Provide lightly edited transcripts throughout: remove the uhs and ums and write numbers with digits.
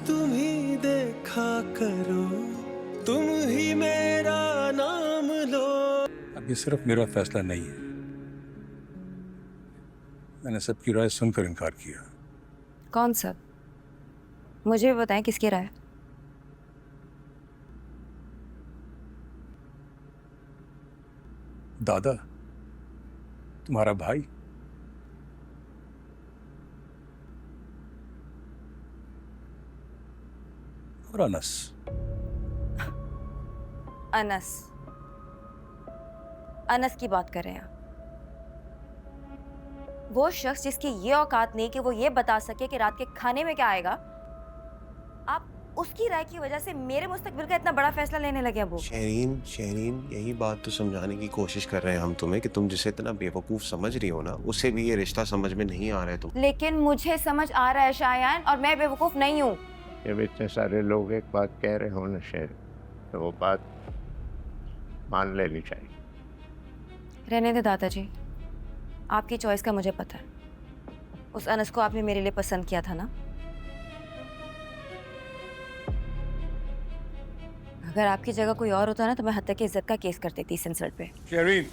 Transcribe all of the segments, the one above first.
तुम ही देखा करो, तुम ही मेरा नाम लो। अब ये सिर्फ मेरा फैसला नहीं है, मैंने सबकी राय सुनकर इनकार किया। कौन सा? मुझे भी बताएं किसकी राय? दादा, तुम्हारा भाई। और अनस। अनस? अनस की बात कर रहे हैं आप? वो शख्स जिसकी ये औकात नहीं कि वो ये बता सके कि रात के खाने में क्या आएगा, आप उसकी राय की वजह से मेरे मुस्तकबिल का इतना बड़ा फैसला लेने लगे अब वो? शहरीन, शहरीन, यही बात तो समझाने की कोशिश कर रहे हैं हम तुम्हें कि तुम जिसे इतना बेवकूफ समझ रही हो ना, उसे भी ये रिश्ता समझ में नहीं आ रहा है तुम। लेकिन मुझे समझ आ रहा है शायान, और मैं बेवकूफ नहीं हूँ। जब इतने सारे लोग एक बात कह रहे हो ना शेर, तो वो बात मान लेनी चाहिए। रहने दे दादाजी, आपकी चॉइस का मुझे पता है। उस अनस को आपने मेरे लिए पसंद किया था ना? अगर आपकी जगह कोई और होता ना तो मैं हत्या की इज्जत का केस कर देती इस इंसल्ट पे। शेरीन,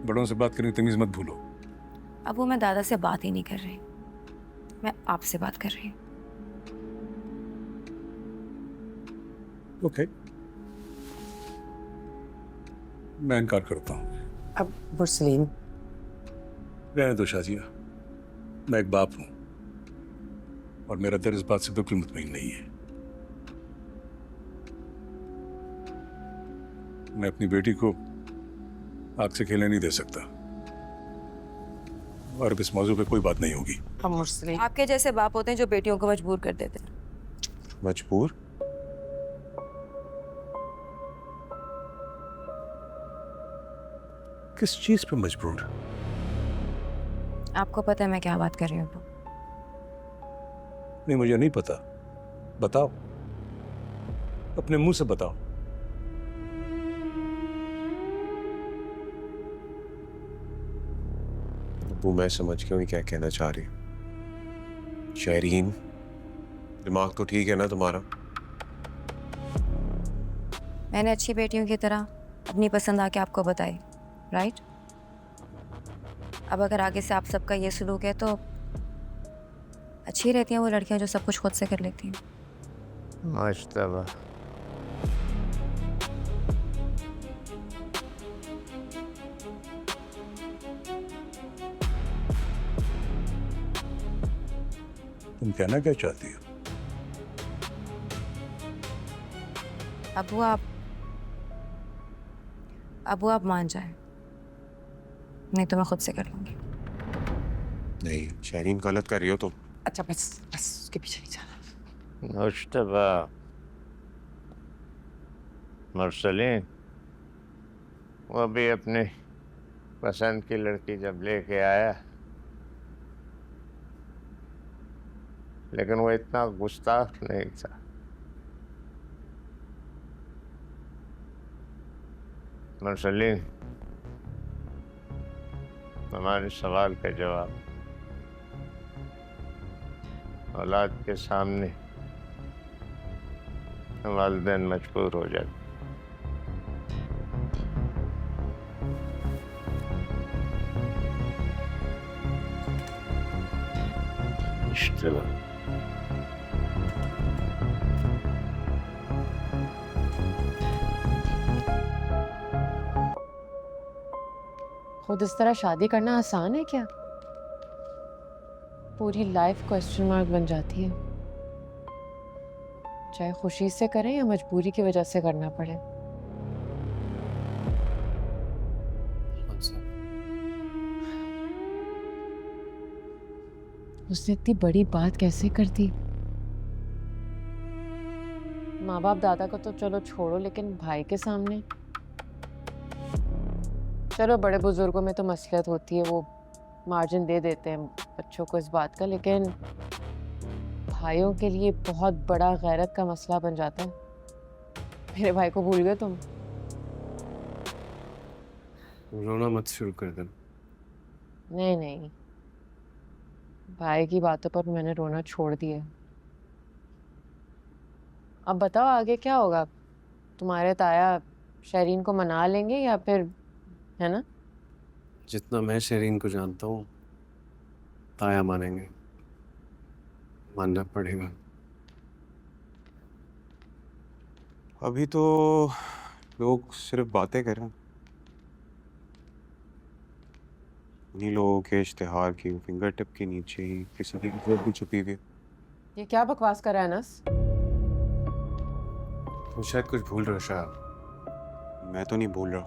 बड़ों से बात करने की तमीज मत भूलो। अब वो मैं दादा से बात ही नहीं कर रही, मैं आपसे बात कर रही हूँ। ओके, मैं इनकार करता हूँ। अब मुरसलीन, रहने दो शाजिया, मैं एक बाप हूं और मेरा दिल इस बात से बिल्कुल मुतमईन नहीं है। मैं अपनी बेटी को आग से खेलने नहीं दे सकता, और अब इस मौजू पे कोई बात नहीं होगी। अब मुरसलीन, आपके जैसे बाप होते हैं जो बेटियों को मजबूर कर देते हैं। मजबूर? किस चीज पे मजबूर? आपको पता है मैं क्या बात कर रही हूँ? नहीं, मुझे नहीं पता। बताओ, अपने मुंह से बताओ। अबू, मैं समझ गया हूँ क्या कहना चाह रही हूँ। शहरीन, दिमाग तो ठीक है ना तुम्हारा? मैंने अच्छी बेटियों की तरह अपनी पसंद आके आपको बताई, राइट? अब अगर आगे से आप सबका ये सलूक है तो अच्छी रहती हैं वो लड़कियां जो सब कुछ खुद से कर लेती हैं। माशल्लाह। तुम कहना क्या चाहती हो? अबू आप मान जाएं, नहीं तो मैं खुद से कर लूंगी। नहीं शहरीन, गलत कर रही हो तुम। अच्छा बस बस उसके पीछे नहीं जाना। मुश्तबा, मुरसलीन, वो भी अपनी पसंद की लड़की जब लेके आया, लेकिन वो इतना गुस्ताख नहीं था। मुरसलीन, हमारे सवाल का जवाब, औलाद के सामने वालिदैन मजबूर हो जाते। खुद इस तरह शादी करना आसान है क्या? पूरी लाइफ क्वेश्चन मार्क बन जाती है, चाहे खुशी से करें या मजबूरी की वजह से करना पड़े। उसने इतनी बड़ी बात कैसे कर दी? माँ बाप दादा को तो चलो छोड़ो, लेकिन भाई के सामने? चलो बड़े बुजुर्गों में तो मसलियत होती है, वो मार्जिन दे देते हैं बच्चों को इस बात का, लेकिन भाइयों के लिए बहुत बड़ा गैरत का मसला बन जाता है। मेरे भाई को भूल गए तुम? रोना मत शुरू कर देना। नहीं नहीं, भाई की बातों पर मैंने रोना छोड़ दिया। अब बताओ आगे क्या होगा? तुम्हारे ताया शरीन को मना लेंगे या फिर, है ना? जितना मैं शेरीन को जानता हूँ, ताया मानेंगे, मानना पड़ेगा। अभी तो लोग सिर्फ बातें कर रहे हैं। उन्हीं लोगों के इश्तिहार की फिंगर टिप के नीचे ही किसी की जरूरत भी छुपी हुई है। ये क्या बकवास कर रहा है अनस? तुम शायद कुछ भूल रहे हो शायद। मैं तो नहीं भूल रहा,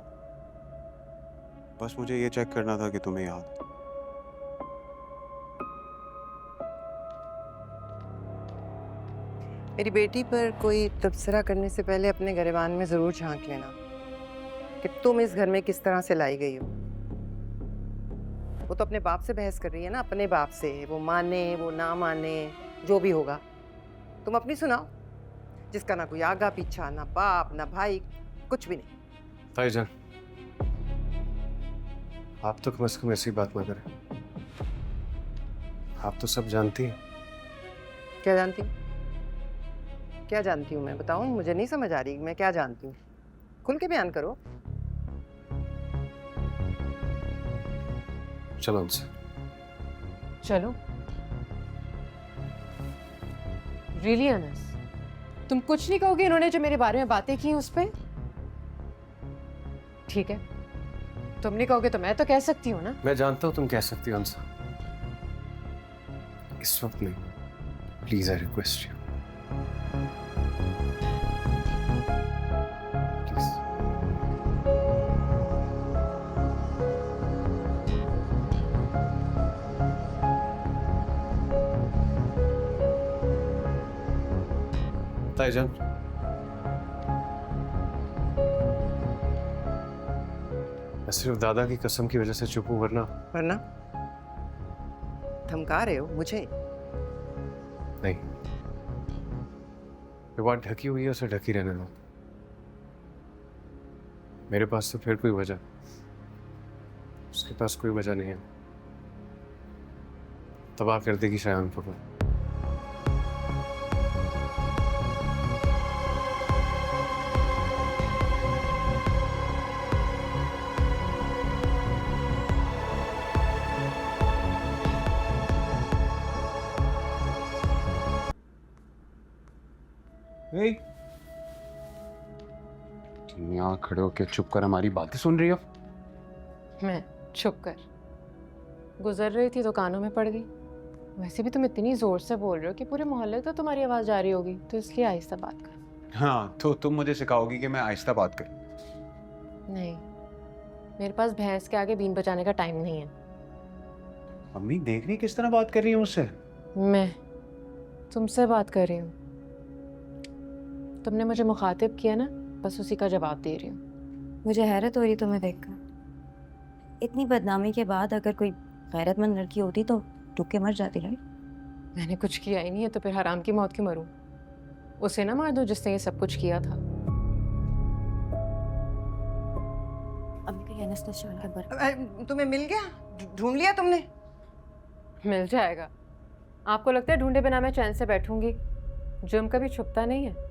बस मुझे ये चेक करना था कि तुम्हें याद। मेरी बेटी पर कोई तबसरा करने से पहले अपने गिरबान में ज़रूर झांक लेना कि तुम इस घर में किस तरह से लाई गई हो। वो तो अपने बाप से बहस कर रही है ना, अपने बाप से। वो माने वो ना माने, जो भी होगा तुम अपनी सुनाओ, जिसका ना कोई आगा पीछा, ना बाप ना भाई, कुछ भी नहीं। ताईजान, आप तो कम से कम ऐसी बात ना करें। आप तो सब जानती हैं। क्या जानती हूँ? क्या जानती हूँ मैं? बताऊँ, मुझे नहीं समझ आ रही मैं क्या जानती हूँ। खुल के बयान करो। चलो उनसे। चलो। रियली अनस, तुम कुछ नहीं कहोगे इन्होंने जो मेरे बारे में बातें की उस पे? ठीक है, तुम नहीं कहोगे तो मैं तो कह सकती हूँ ना। मैं जानता हूँ तुम कह सकती हो उनसे, इस वक्त नहीं। Please I request you, please. ताईजान, मैं सिर्फ दादा की कसम की वजह से चुप हूँ, वरना वरना धमका रहे हो मुझे? नहीं। ये बात ढकी हुई है, उसे ढकी रहने दो। मेरे पास तो फिर कोई वजह, उसके पास कोई वजह नहीं है। तबाह कर देगी शायनपुर में। तुम यहाँ खड़े होके चुप कर हमारी बातें सुन रही हो? मैं चुप कर गुजर रही थी तो कानों में पड़ गई। वैसे भी तुम इतनी जोर से बोल रहे हो कि पूरे मोहल्ले तो तुम्हारी आवाज जा रही होगी, तो इसलिए आहिस्ता बात कर। हाँ, तो तुम मुझे सिखाओगी कि मैं आहिस्ता बात करूं? नहीं, मेरे पास भैंस के आगे बीन बजाने का टाइम नहीं है। अम्मी देख रही किस तरह बात कर रही है मुझसे? मैं तुमसे बात कर रही हूँ। तुमने मुझे मुखातिब किया ना, बस उसी का जवाब दे रही हूँ। मुझे हैरत हो रही तुम्हें देखकर। इतनी बदनामी के बाद अगर कोई गैरतमंद लड़की होती तो डूब के मर जाती। राइट? मैंने कुछ किया ही नहीं है तो फिर हराम की मौत क्यों मरूं? उसे ना मार दो जिसने ये सब कुछ किया था। तुम्हें मिल गया? ढूंढ लिया तुमने? मिल जाएगा। आपको लगता है ढूंढे बिना मैं चैन से बैठूंगी? जुर्म कभी छुपता नहीं है।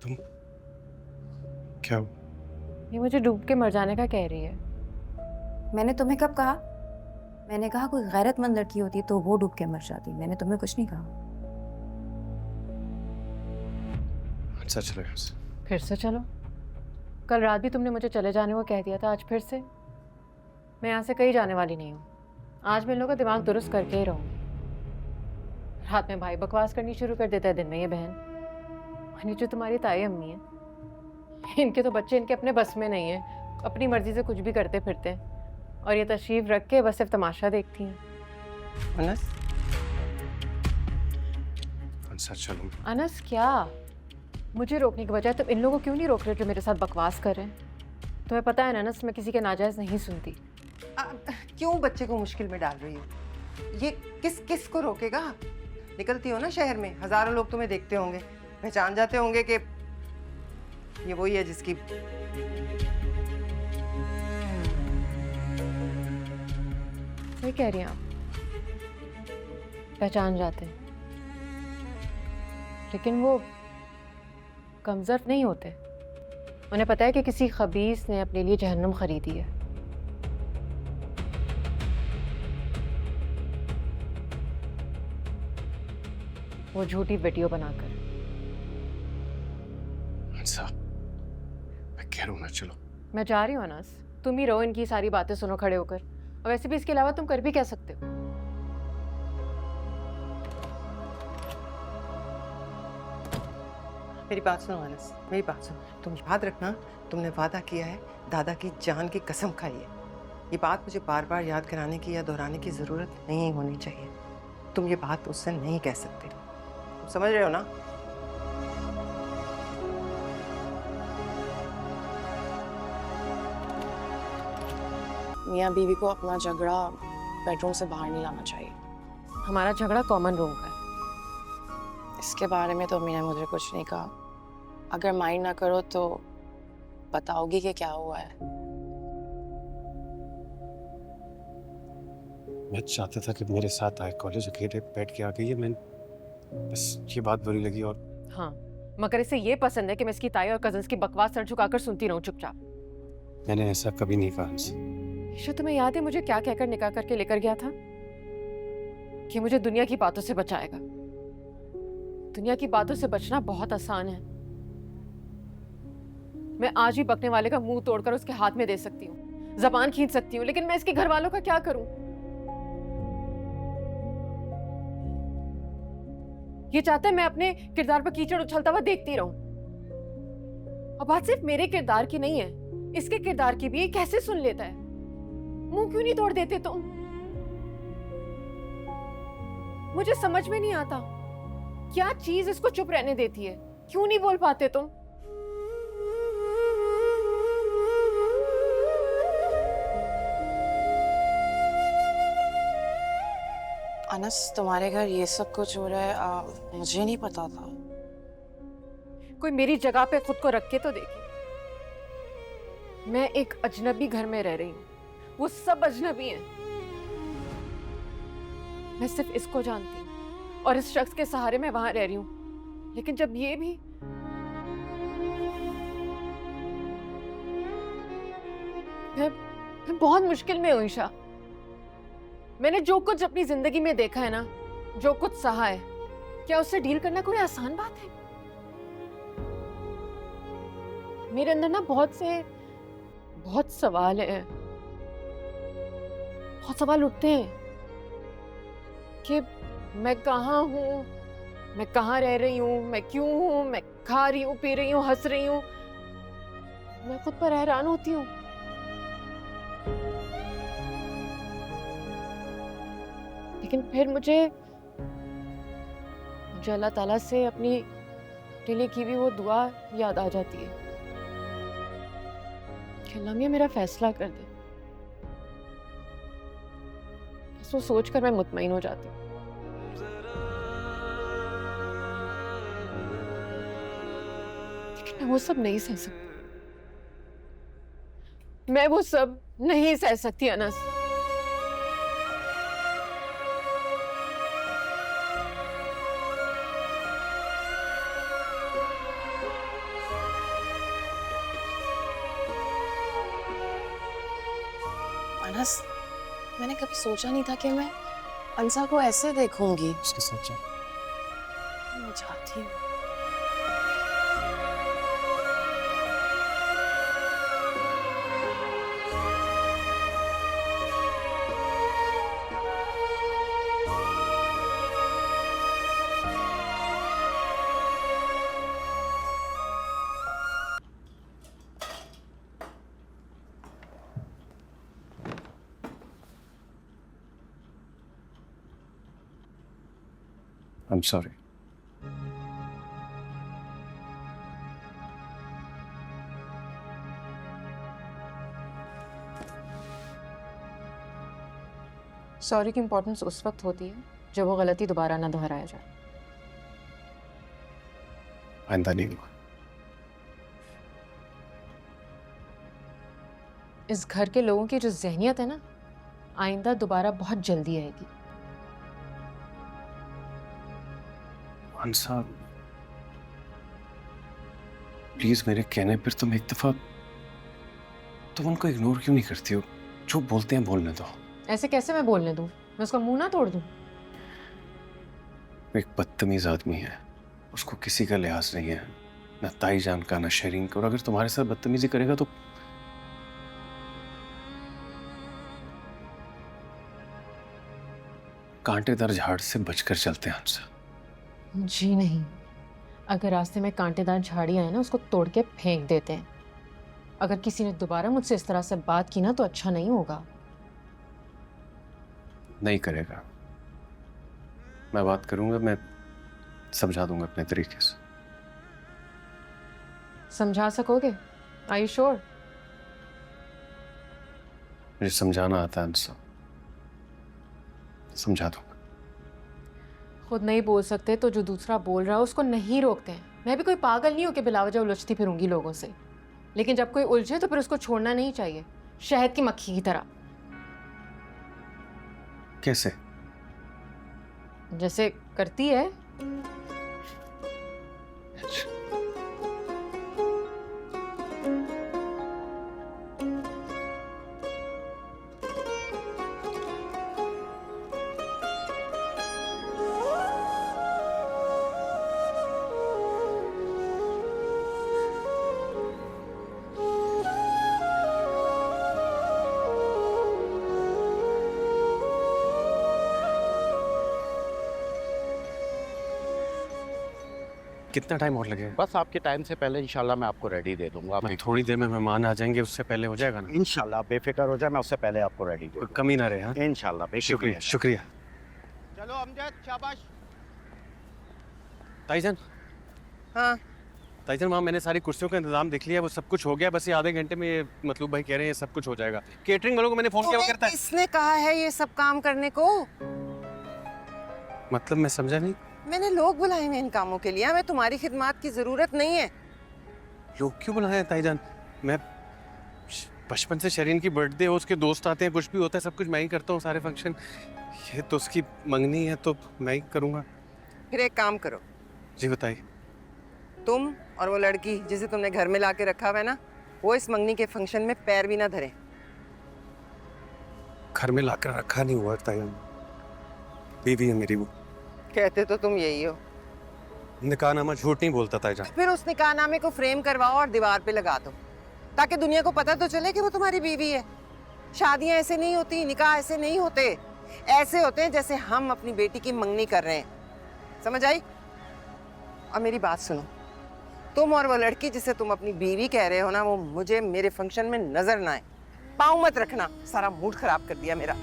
तुम क्या? ये मुझे डूब के मर जाने का कह रही है। मैंने तुम्हें कब कहा? मैंने कहा कोई गैरतमंद लड़की होती तो वो डूब के मर जाती। मैंने तुम्हें कुछ नहीं कहा। चलो यहाँ से। फिर से चलो? कल रात भी तुमने मुझे चले जाने को कह दिया था, आज फिर से? मैं यहाँ से कहीं जाने वाली नहीं हूँ। आज मैं इन लोगों का दिमाग दुरुस्त करके ही रहूँगी। रात में भाई बकवास करनी शुरू कर देता है, दिन में ये बहन। और ये जो तुम्हारी ताई अम्मी है, इनके तो बच्चे इनके अपने बस में नहीं है, अपनी मर्जी से कुछ भी करते फिरते हैं। और ये तशरीफ रख के बस सिर्फ तमाशा देखती हैं। अनस, चलो। अनस क्या? मुझे रोकने के बजाय तुम इन लोगों को क्यों नहीं रोक रहे जो मेरे साथ बकवास कर रहे हैं? तुम्हें पता है ना अनस, मैं किसी के नाजायज नहीं सुनती। क्यों बच्चे को मुश्किल में डाल रही हो? ये किस को रोकेगा? निकलती हो ना शहर में, हजारों लोग तुम्हें देखते होंगे, पहचान जाते होंगे कि ये वही है जिसकी सही कह रही हैं आप, पहचान जाते हैं, लेकिन वो कमज़ोर नहीं होते। उन्हें पता है कि किसी खबीस ने अपने लिए जहन्नुम खरीदी है। वो झूठी वीडियो बनाकर। हंसा, मैं कह रहा हूँ ना, चलो। मैं जा रही हूँ अनस, तुम ही रहो, इनकी सारी बातें सुनो खड़े होकर। और वैसे भी इसके अलावा तुम कर भी क्या सकते हो? मेरी बात सुनो अनस, मेरी बात सुनो। तुम याद रखना, तुमने वादा किया है, दादा की जान की कसम खाई है। ये बात मुझे बार बार याद कराने की या दोहराने की ज़रूरत नहीं होनी चाहिए। तुम ये बात उससे नहीं कह सकते, तुम समझ रहे हो ना? मियाँ बीवी को अपना झगड़ा बेडरूम से बाहर नहीं लाना चाहिए। हमारा झगड़ा कॉमन रूम का है। इसके बारे में तो अम्मी ने मुझे कुछ नहीं कहा। अगर माइंड ना करो तो बताओगी कि क्या हुआ है? मैं चाहता था कि मेरे साथ आए, कॉलेज अकेले बैठ के आ गई है। मैं बस ये बात बुरी लगी। और हाँ, मगर इसे ये पसंद है कि मैं इसकी ताई और कजन्स की बकवास सर झुकाकर सुनती रहूं चुपचाप। मैंने ऐसा कभी नहीं कहा हमसे। ईशा, तुम्हें याद है मुझे क्या कहकर निकाह करके लेकर गया था? कि मुझे दुनिया की बातों से बचाएगा। दुनिया की बातों से बचना बहुत आसान है। मैं आज ही बकने वाले का मुंह तोड़कर उसके हाथ में दे सकती हूँ, जबान खींच सकती हूँ, लेकिन मैं इसके घर वालों का क्या करूं? ये चाहता है मैं अपने किरदार पर कीचड़ उछलता हुआ देखती रहूं। और बात सिर्फ मेरे किरदार की नहीं है, इसके किरदार की भी। ये कैसे सुन लेता है? मुंह क्यों नहीं तोड़ देते तुम? मुझे समझ में नहीं आता क्या चीज इसको चुप रहने देती है। क्यों नहीं बोल पाते तुम? अनस, तुम्हारे घर ये सब कुछ हो रहा है, मुझे नहीं पता था। कोई मेरी जगह पे खुद को रख के तो देखे। मैं एक अजनबी घर में रह रही हूँ, वो सब अजनबी हैं। मैं सिर्फ इसको जानती हूँ और इस शख्स के सहारे मैं वहां रह रही हूँ। लेकिन जब ये भी मैं बहुत मुश्किल में हूँ ईशा। मैंने जो कुछ अपनी जिंदगी में देखा है ना, जो कुछ सहा है, क्या उससे डील करना कोई आसान बात है? मेरे अंदर ना बहुत सवाल है, बहुत सवाल उठते हैं कि मैं कहाँ हूँ, मैं कहाँ रह रही हूँ, मैं क्यों हूँ, मैं खा रही हूँ, पी रही हूँ, हंस रही हूँ। मैं खुद पर हैरान होती हूँ। लेकिन फिर मुझे अल्लाह ताला से अपनी लिए की भी वो दुआ याद आ जाती है कि अल्लाह मियां मेरा फैसला कर दे। बस वो सोचकर मैं मुतमईन हो जाती हूँ। लेकिन मैं वो सब नहीं सह सकती। मैं वो सब नहीं सह सकती अनस। अनस, मैंने कभी सोचा नहीं था कि मैं अंसा को ऐसे देखूंगी। उसके साथ जा। मैं चाहती हूँ। I'm sorry. सॉरी की इंपॉर्टेंस उस वक्त होती है जब वो गलती दोबारा ना दोहराया जाए। आइंदा नहीं हुआ। इस घर के लोगों की जो ज़हनियत है ना, आइंदा दोबारा बहुत जल्दी आएगी। मान साहब, प्लीज मेरे कहने पर तुम एक दफा तुम उनको इग्नोर क्यों नहीं करती हो? जो बोलते हैं बोलने दो। ऐसे कैसे मैं बोलने दूं? मैं उसका मुंह ना तोड़ दूं? वो एक बदतमीज आदमी है, उसको किसी का लिहाज नहीं है, ना ताई जान का ना शरीन का, और अगर तुम्हारे साथ बदतमीजी करेगा तो कांटेदार झाड़ से बचकर चलते हैं हमसे। जी नहीं, अगर रास्ते में कांटेदार झाड़ी आए ना, उसको तोड़ के फेंक देते हैं। अगर किसी ने दोबारा मुझसे इस तरह से बात की ना तो अच्छा नहीं होगा। नहीं करेगा, मैं बात करूंगा, मैं समझा दूंगा अपने तरीके से। समझा सकोगे? Are you sure? मुझे समझाना आता है अंसा, समझा दूंगा। खुद नहीं बोल सकते तो जो दूसरा बोल रहा है उसको नहीं रोकते हैं। मैं भी कोई पागल नहीं हूं कि बिलावजा उलझती फिरूंगी लोगों से, लेकिन जब कोई उलझे तो फिर उसको छोड़ना नहीं चाहिए, शहद की मक्खी की तरह। कैसे? जैसे करती है। कितना टाइम और लगेगा? बस आपके टाइम से पहले इंशाल्लाह मैं आपको रेडी दे दूंगा। मैं थोड़ी देर में मेहमान आ जाएंगे, उससे पहले हो जाएगा ना? इंशाल्लाह आप बेफिक्र हो जाए, मैं उससे पहले आपको रेडी दे कोई कमी ना रहे। हाँ, दूंगा। इंशाल्लाह बेफिक्र शुक्रिया हो जाए। शुक्रिया। चलो अमजद, शाबाश। ताईजान, हाँ, ताईजान वहाँ मैंने सारी कुर्सियों का इंतजाम देख लिया, वो सब कुछ हो गया, बस ये आधे घंटे में ये मतलूब भाई कह रहे हैं सब कुछ हो जाएगा। केटरिंग वालों को मैंने फोन किया, वो करता है। किसने कहा है ये सब काम करने को? मतलब मैं समझा नहीं। मैंने लोग बुलाए हैं इन कामों के लिए, हमें तुम्हारी खिदमत की जरूरत नहीं है। लोग क्यों बुलाए हैं ताईजान? मैं बचपन से शरीन की बर्थडे हो, उसके दोस्त आते हैं, कुछ भी होता है सब कुछ मैं ही करता हूँ, सारे फंक्शन। ये तो उसकी मंगनी है तो मैं ही करूँगा। फिर एक काम करो, जी बताइए। तुम और वो लड़की जिसे तुमने घर में ला के रखा हुआ है ना, वो इस मंगनी के फंक्शन में पैर भी ना धरे। घर में लाकर रखा नहीं हुआ ताईजान, बीवी है मेरी वो। कहते तो तुम यही हो। निकाहनामा झूठ नहीं बोलता ताईजान। फिर उस निकाहनामे को फ्रेम करवाओ और दीवार पे लगा दो, ताकि दुनिया को पता तो चले कि वो तुम्हारी बीवी है। शादियां ऐसे नहीं होती, निकाह ऐसे नहीं होते, ऐसे होते हैं जैसे हम अपनी बेटी की मंगनी कर रहे हैं। समझ आई? और मेरी बात सुनो, तुम और वो लड़की जिसे तुम अपनी बीवी कह रहे हो ना, वो मुझे मेरे फंक्शन में नजर ना आए। पाँव मत रखना, सारा मूड खराब कर दिया मेरा।